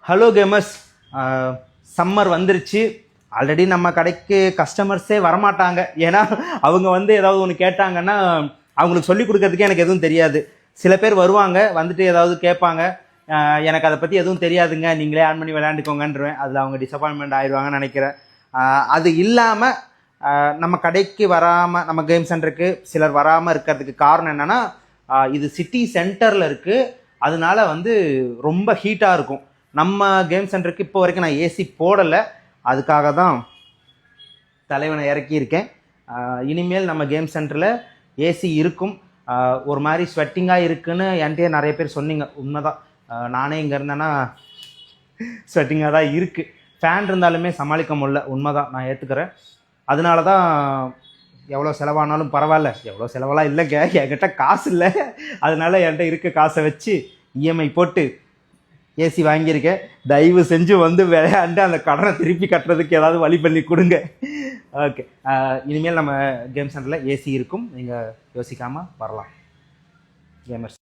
Hello gamers, summer வந்துருச்சு. Already நம்ம கடைக்கு கஸ்டமர்ஸே வரமாட்டாங்க. ஏன்னா அவங்க ஏதாவது ஒன்று கேட்டாங்கன்னா அவங்களுக்கு சொல்லிக் கொடுக்கறதுக்கே எனக்கு எதுவும் தெரியாது. சில பேர் வருவாங்க, வந்துட்டு ஏதாவது கேட்பாங்க, எனக்கு அதை பற்றி எதுவும் தெரியாதுங்க, நீங்களே ஆன் பண்ணி விளையாண்டுக்கோங்கன்றேன். அதில் அவங்க டிசப்பாயின்மெண்ட் ஆயிடுவாங்கன்னு நினைக்கிறேன். அது இல்லாமல் நம்ம கடைக்கு வராமல், நம்ம கேம் சென்டருக்கு சிலர் வராமல் இருக்கிறதுக்கு காரணம் என்னென்னா, இது சிட்டி சென்டரில் இருக்குது. அதனால ரொம்ப ஹீட்டாக இருக்கும். நம்ம கேம் சென்டருக்கு இப்போ வரைக்கும் நான் ஏசி போடலை. அதுக்காக தான் தலைவனை இறக்கியிருக்கேன். இனிமேல் நம்ம கேம் சென்டரில் ஏசி இருக்கும். ஒரு மாதிரி ஸ்வெட்டிங்காக இருக்குன்னு என்கிட்டயே நிறைய பேர் சொன்னீங்க. உண்மைதான், நானே இங்கே இருந்தேன்னா ஸ்வெட்டிங்காக தான் இருக்குது. ஃபேன் இருந்தாலுமே சமாளிக்க முடியல. உண்மைதான், நான் ஏற்றுக்கிறேன். அதனால தான் எவ்வளோ செலவானாலும் பரவாயில்ல. எவ்வளோ செலவெல்லாம் இல்லைங்க, என்கிட்ட காசு இல்லை. அதனால என்கிட்ட இருக்க காசை வச்சு இஎம்ஐ போட்டு ஏசி வாங்கியிருக்கேன். தயவு செஞ்சு விளையாண்டு அந்த கடனை திருப்பி கட்டுறதுக்கு ஏதாவது வழி பண்ணி கொடுங்க. ஓகே, இனிமேல் நம்ம கேம் சென்டரில் ஏசி இருக்கும். நீங்கள் யோசிக்காமல் வரலாம் கேமர்ஸ்.